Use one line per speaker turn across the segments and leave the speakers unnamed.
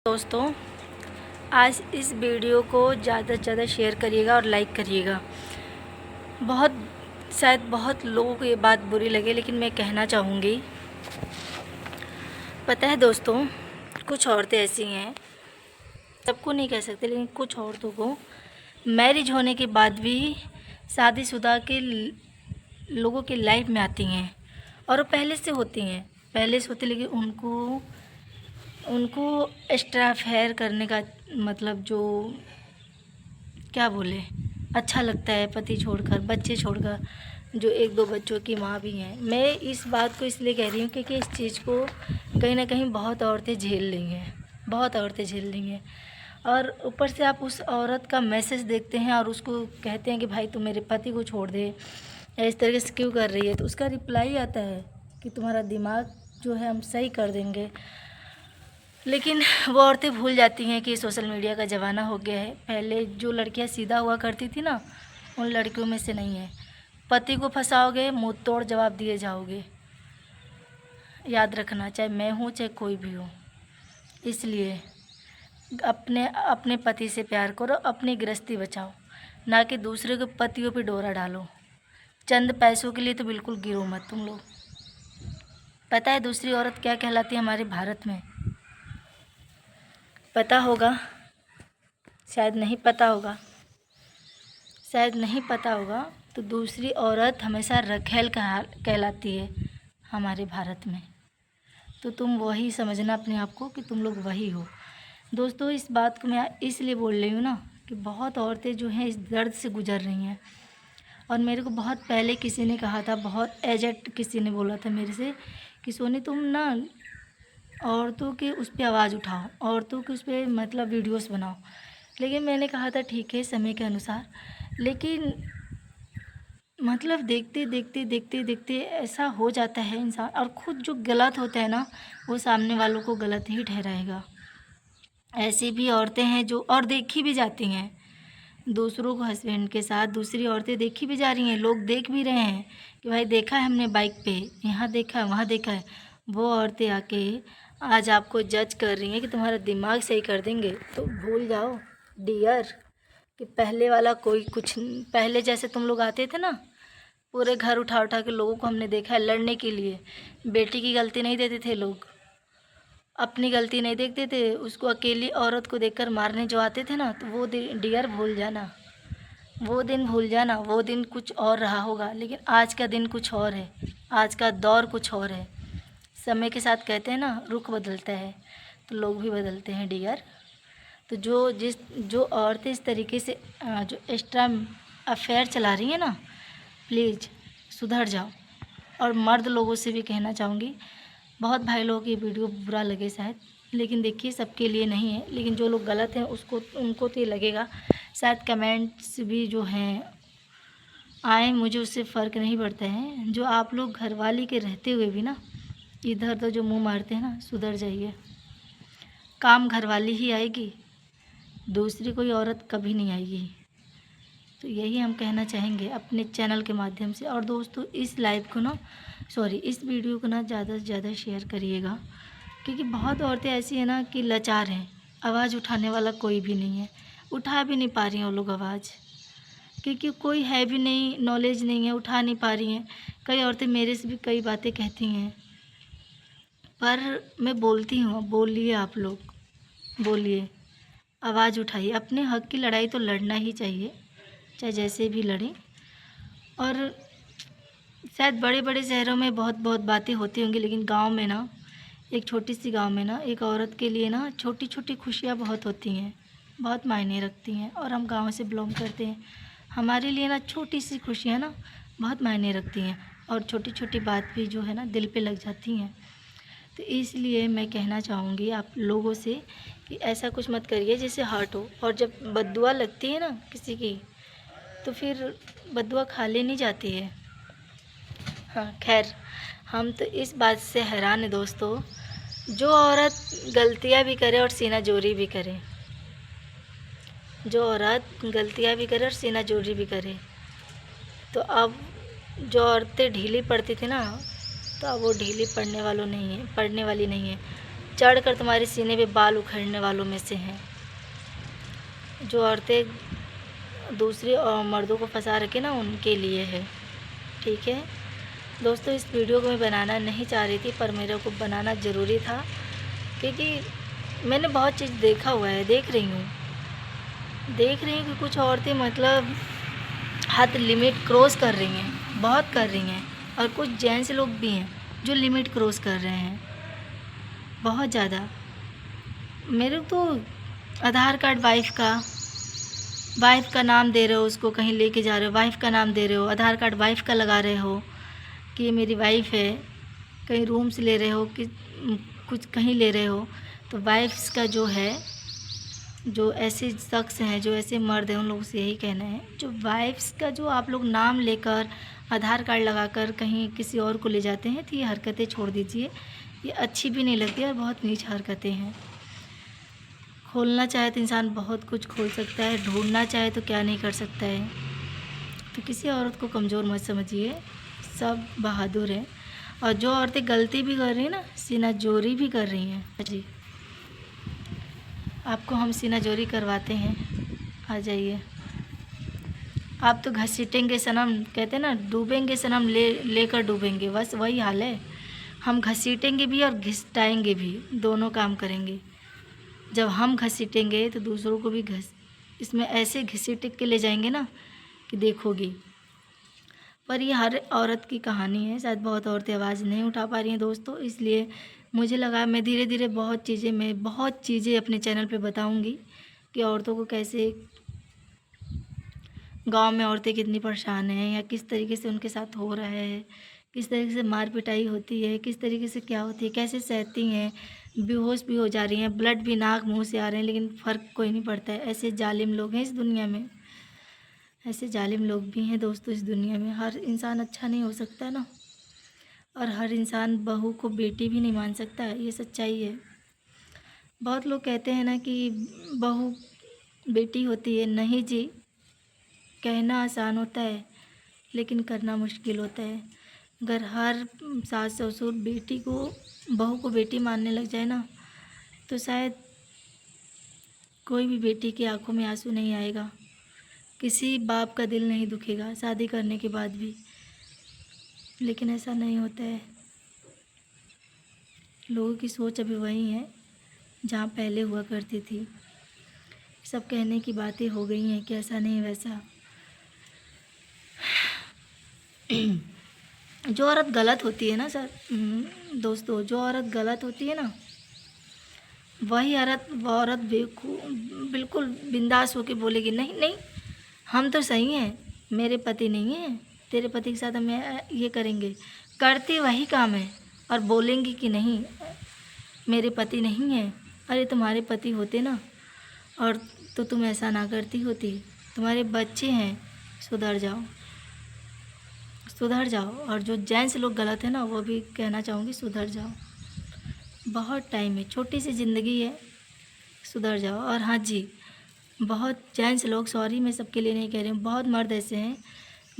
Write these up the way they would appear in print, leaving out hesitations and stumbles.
दोस्तों, आज इस वीडियो को ज़्यादा से ज़्यादा शेयर करिएगा और लाइक करिएगा। बहुत लोगों को ये बात बुरी लगे, लेकिन मैं कहना चाहूँगी। पता है दोस्तों, कुछ औरतें ऐसी हैं, सबको नहीं कह सकते, लेकिन कुछ औरतों को मैरिज होने के बाद भी शादीशुदा के लोगों की लाइफ में आती हैं, और वो पहले से होती, लेकिन उनको एक्स्ट्रा अफेयर करने का मतलब जो क्या बोले अच्छा लगता है, पति छोड़कर, बच्चे छोड़कर, जो एक दो बच्चों की माँ भी हैं। मैं इस बात को इसलिए कह रही हूँ क्योंकि इस चीज़ को कहीं ना कहीं बहुत औरतें झेल रही हैं। और ऊपर से आप उस औरत का मैसेज देखते हैं और उसको कहते हैं कि भाई तू मेरे पति को छोड़ दे, इस तरीके से क्यों कर रही है, तो उसका रिप्लाई आता है कि तुम्हारा दिमाग जो है हम सही कर देंगे। लेकिन वो औरतें भूल जाती हैं कि सोशल मीडिया का ज़माना हो गया है। पहले जो लड़कियां सीधा हुआ करती थी ना, उन लड़कियों में से नहीं है। पति को फंसाओगे, मुंह तोड़ जवाब दिए जाओगे। याद रखना, चाहे मैं हूँ चाहे कोई भी हो। इसलिए अपने पति से प्यार करो, अपनी गृहस्थी बचाओ, ना कि दूसरे के पतियों पे डोरा डालो। चंद पैसों के लिए तो बिल्कुल गिरो मत तुम लोग। पता है दूसरी औरत क्या कहलाती है हमारे भारत में? पता होगा, शायद नहीं पता होगा। तो दूसरी औरत हमेशा रखेल कहलाती है हमारे भारत में। तो तुम वही समझना अपने आप को कि तुम लोग वही हो। दोस्तों, इस बात को मैं इसलिए बोल रही हूँ ना कि बहुत औरतें जो हैं इस दर्द से गुजर रही हैं। और मेरे को बहुत पहले किसी ने कहा था, बहुत एजेड किसी ने बोला था मेरे से कि सोनी तुम ना औरतों के उस पर आवाज़ उठाओ, औरतों के उस पर मतलब वीडियोस बनाओ। लेकिन मैंने कहा था ठीक है समय के अनुसार, लेकिन मतलब देखते ऐसा हो जाता है इंसान, और ख़ुद जो गलत होता है ना वो सामने वालों को गलत ही ठहराएगा। ऐसी भी औरतें हैं जो और देखी भी जाती हैं, दूसरों को हस्बैंड के साथ दूसरी औरतें देखी भी जा रही हैं। लोग देख भी रहे हैं कि भाई देखा है हमने बाइक पे, यहाँ देखा है, वहाँ देखा है। वो औरतें आके आज आपको जज कर रही हैं कि तुम्हारा दिमाग सही कर देंगे। तो भूल जाओ डियर कि पहले वाला कोई कुछ, पहले जैसे तुम लोग आते थे ना, पूरे घर उठा उठा के लोगों को हमने देखा है लड़ने के लिए। बेटी की गलती नहीं देते थे लोग, अपनी गलती नहीं देखते थे, उसको अकेली औरत को देखकर मारने जो आते थे ना, तो वो डियर भूल जाना, वो दिन भूल जाना। वो दिन कुछ और रहा होगा, लेकिन आज का दिन कुछ और है, आज का दौर कुछ और है। समय के साथ कहते हैं ना रुख बदलता है, तो लोग भी बदलते हैं डियर। तो जो औरतें इस तरीके से जो एक्स्ट्रा अफेयर चला रही हैं ना, प्लीज़ सुधर जाओ। और मर्द लोगों से भी कहना चाहूँगी, बहुत भाई लोगों की वीडियो बुरा लगे शायद, लेकिन देखिए सबके लिए नहीं है। लेकिन जो लोग गलत हैं उनको तो ये लगेगा। शायद कमेंट्स भी जो हैं आए, मुझे उससे फ़र्क नहीं पड़ता है। जो आप लोग घरवाली के रहते हुए भी ना इधर उधर जो मुंह मारते हैं ना, सुधर जाइए। काम घरवाली ही आएगी, दूसरी कोई औरत कभी नहीं आएगी। तो यही हम कहना चाहेंगे अपने चैनल के माध्यम से। और दोस्तों, इस इस वीडियो को ना ज़्यादा से ज़्यादा शेयर करिएगा, क्योंकि बहुत औरतें ऐसी हैं ना कि लाचार हैं, आवाज़ उठाने वाला कोई भी नहीं है, उठा भी नहीं पा रही हैं वो लोग आवाज़, क्योंकि कोई है भी नहीं, नॉलेज नहीं है, उठा नहीं पा रही हैं। कई औरतें मेरे से भी कई बातें कहती हैं, पर मैं बोलती हूँ, बोलिए आप लोग, बोलिए, आवाज़ उठाइए। अपने हक़ की लड़ाई तो लड़ना ही चाहिए, चाहे जैसे भी लड़ें। और शायद बड़े बड़े शहरों में बहुत बातें होती होंगी, लेकिन गांव में ना, एक छोटी सी गांव में ना, एक औरत के लिए ना छोटी छोटी खुशियाँ बहुत होती हैं, बहुत मायने रखती हैं। और हम गांव से बिलोंग करते हैं, हमारे लिए ना छोटी सी खुशियाँ ना बहुत मायने रखती हैं, और छोटी छोटी बात भी जो है ना दिल पे लग जाती हैं। तो इसलिए मैं कहना चाहूँगी आप लोगों से कि ऐसा कुछ मत करिए जिससे हर्ट हो। और जब बद्दुआ लगती है ना किसी की, तो फिर बद्दुआ खा लेनी जाती है। हाँ खैर, हम तो इस बात से हैरान हैं दोस्तों, जो औरत गलतियाँ भी करे और सीना जोरी भी करे, तो अब जो औरतें ढीली पड़ती थी ना, तो अब वो ढीली पड़ने वाली नहीं है। चढ़कर तुम्हारे सीने पे बाल उखड़ने वालों में से हैं। जो औरतें दूसरे और मर्दों को फंसा रखे ना, उनके लिए है, ठीक है दोस्तों। इस वीडियो को मैं बनाना नहीं चाह रही थी, पर मेरे को बनाना ज़रूरी था, क्योंकि मैंने बहुत चीज़ देखा हुआ है, देख रही हूँ कि कुछ औरतें मतलब हद लिमिट क्रॉस कर रही हैं, बहुत कर रही हैं, और कुछ जेंट्स लोग भी हैं जो लिमिट क्रॉस कर रहे हैं बहुत ज़्यादा। मेरे तो आधार कार्ड वाइफ़ का नाम दे रहे हो, उसको कहीं लेके जा रहे हो, वाइफ़ का नाम दे रहे हो, आधार कार्ड वाइफ़ का लगा रहे हो कि ये मेरी वाइफ़ है, कहीं रूम्स ले रहे हो कि कुछ कहीं ले रहे हो, तो वाइफ्स का जो है, जो ऐसे शख्स हैं, जो ऐसे मर्द हैं, उन लोगों से यही कहना है, जो वाइफ्स का जो आप लोग नाम लेकर आधार कार्ड लगाकर कहीं किसी और को ले जाते हैं, तो ये हरकतें छोड़ दीजिए। ये अच्छी भी नहीं लगती और बहुत नीच हरकतें हैं। खोलना चाहे तो इंसान बहुत कुछ खोल सकता है, ढूंढना चाहे तो क्या नहीं कर सकता है। तो किसी औरत को कमज़ोर मत समझिए, सब बहादुर हैं। और जो औरतें गलती भी कर रही हैं ना, सीनाजोरी भी कर रही हैं जी, आपको हम सीनाजोरी करवाते हैं, आ जाइए। आप तो घसीटेंगे सनम, कहते हैं ना, डूबेंगे सनम लेकर डूबेंगे, बस वही हाल है। हम घसीटेंगे भी और घिसटाएंगे भी, दोनों काम करेंगे। जब हम घसीटेंगे तो दूसरों को भी इसमें ऐसे घसीट के ले जाएंगे ना कि देखोगी। पर ये हर औरत की कहानी है, शायद बहुत औरतें आवाज़ नहीं उठा पा रही हैं दोस्तों, इसलिए मुझे लगा मैं धीरे धीरे बहुत चीज़ें अपने चैनल पे बताऊंगी कि औरतों को कैसे, गांव में औरतें कितनी परेशान हैं, या किस तरीके से उनके साथ हो रहा है, किस तरीके से मार पिटाई होती है, किस तरीके से क्या होती है, कैसे सहती हैं, बेहोश भी हो जा रही हैं, ब्लड भी नाक मुंह से आ रहे हैं, लेकिन फ़र्क कोई नहीं पड़ता है। ऐसे जालिम लोग हैं इस दुनिया में, ऐसे जालिम लोग भी हैं दोस्तों इस दुनिया में। हर इंसान अच्छा नहीं हो सकता ना, और हर इंसान बहू को बेटी भी नहीं मान सकता, ये सच्चाई है। बहुत लोग कहते हैं ना कि बहू बेटी होती है, नहीं जी, कहना आसान होता है लेकिन करना मुश्किल होता है। अगर हर सास ससुर बहू को बेटी मानने लग जाए ना, तो शायद कोई भी बेटी की आंखों में आंसू नहीं आएगा, किसी बाप का दिल नहीं दुखेगा शादी करने के बाद भी। लेकिन ऐसा नहीं होता है, लोगों की सोच अभी वही है जहाँ पहले हुआ करती थी। सब कहने की बातें हो गई हैं कि ऐसा नहीं वैसा। जो औरत गलत होती है ना सर, दोस्तों, जो औरत गलत होती है ना, वही औरत बिल्कुल बिंदास होके बोलेगी, नहीं नहीं, हम तो सही हैं, मेरे पति नहीं हैं, तेरे पति के साथ हम ये करेंगे। करती वही काम है और बोलेंगी कि नहीं, मेरे पति नहीं हैं। अरे तुम्हारे पति होते ना, और तो तुम ऐसा ना करती होती। तुम्हारे बच्चे हैं, सुधर जाओ, सुधर जाओ। और जो जेंट्स लोग गलत है ना, वो भी कहना चाहूँगी, सुधर जाओ, बहुत टाइम है, छोटी सी ज़िंदगी है, सुधर जाओ। और हाँ जी, बहुत जेंट्स लोग, सॉरी मैं सबके लिए नहीं कह रही हूँ, बहुत मर्द ऐसे हैं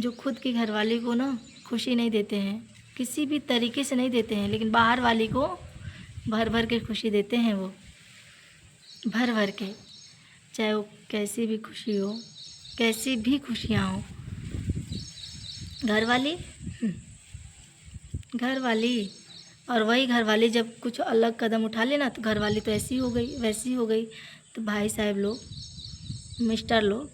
जो खुद की घरवाली को ना खुशी नहीं देते हैं, किसी भी तरीके से नहीं देते हैं, लेकिन बाहर वाली को भर भर के खुशी देते हैं, वो भर भर के, चाहे वो कैसी भी खुशी हो, कैसी भी खुशियाँ हो। घरवाली और वही घरवाली जब कुछ अलग कदम उठा लेना, तो घरवाली तो ऐसी हो गई वैसी हो गई। तो भाई साहब लोग, मिस्टर लोग,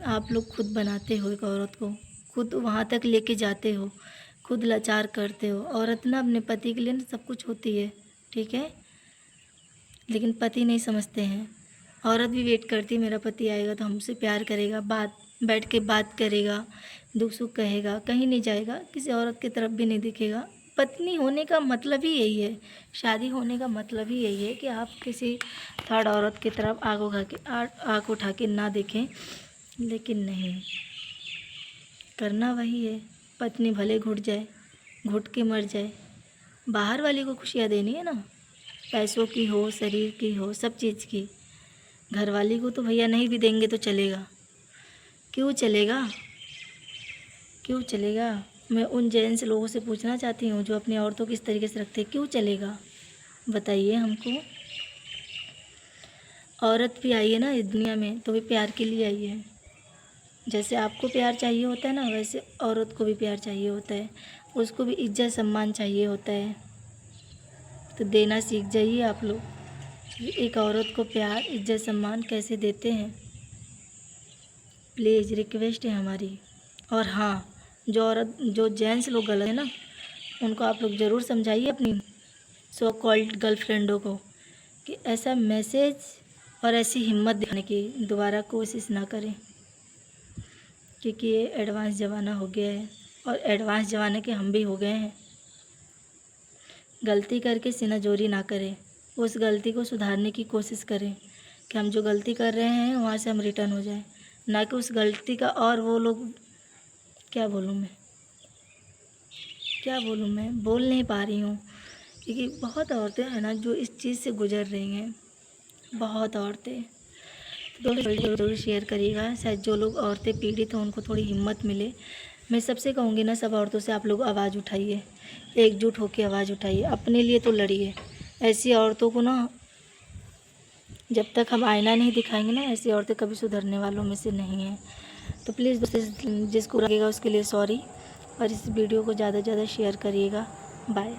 आप लोग खुद बनाते हो एक औरत को, खुद वहाँ तक लेके जाते हो, खुद लाचार करते हो। औरत ना अपने पति के लिए ना सब कुछ होती है, ठीक है, लेकिन पति नहीं समझते हैं। औरत भी वेट करती है, मेरा पति आएगा तो हमसे प्यार करेगा, बैठ के बात करेगा, दुख सुख कहेगा, कहीं नहीं जाएगा, किसी औरत की तरफ भी नहीं दिखेगा। पत्नी होने का मतलब ही यही है, शादी होने का मतलब ही यही है कि आप किसी थर्ड औरत की तरफ आँख उठा के ना देखें। लेकिन नहीं, करना वही है, पत्नी भले घुट जाए, घुट के मर जाए, बाहर वाली को खुशियाँ देनी है ना, पैसों की हो, शरीर की हो, सब चीज़ की। घरवाली को तो भैया नहीं भी देंगे तो चलेगा, क्यों चलेगा, क्यों चलेगा। मैं उन जेंट्स लोगों से पूछना चाहती हूँ जो अपनी औरतों को इस तरीके से रखते हैं, क्यों चलेगा। बताइए हमको। औरत भी आई है ना इस दुनिया में तो भी प्यार के लिए आई है। जैसे आपको प्यार चाहिए होता है ना, वैसे औरत को भी प्यार चाहिए होता है, उसको भी इज्जत सम्मान चाहिए होता है। तो देना सीख जाइए आप लोग कि एक औरत को प्यार इज्जत सम्मान कैसे देते हैं। प्लीज़ रिक्वेस्ट है हमारी। और हाँ, जो जेंट्स लोग गलत है ना, उनको आप लोग ज़रूर समझाइए अपनी सो कॉल्ड गर्लफ्रेंडों को कि ऐसा मैसेज और ऐसी हिम्मत दिखाने की दोबारा कोशिश ना करें, क्योंकि ये एडवांस ज़माना हो गया है और एडवांस ज़माने के हम भी हो गए हैं। गलती करके सीनाजोरी ना करें, उस गलती को सुधारने की कोशिश करें कि हम जो गलती कर रहे हैं वहाँ से हम रिटर्न हो जाएं, ना कि उस गलती का और वो लोग क्या बोलूँ मैं बोल नहीं पा रही हूँ, क्योंकि बहुत औरतें हैं ना जो इस चीज़ से गुजर रही हैं, बहुत औरतें। तो ज़रूर शेयर करिएगा, शायद जो लोग औरतें पीड़ित हैं उनको थोड़ी हिम्मत मिले। मैं सबसे कहूँगी ना, सब औरतों से आप लोग आवाज़ उठाइए, एकजुट होकर आवाज़ उठाइए, अपने लिए तो लड़िए। ऐसी औरतों को ना जब तक हम आईना नहीं दिखाएंगे ना, ऐसी औरतें कभी सुधरने वालों में से नहीं हैं। तो प्लीज़ जिसको लगेगा उसके लिए सॉरी, और इस वीडियो को ज़्यादा से ज़्यादा शेयर करिएगा। बाय।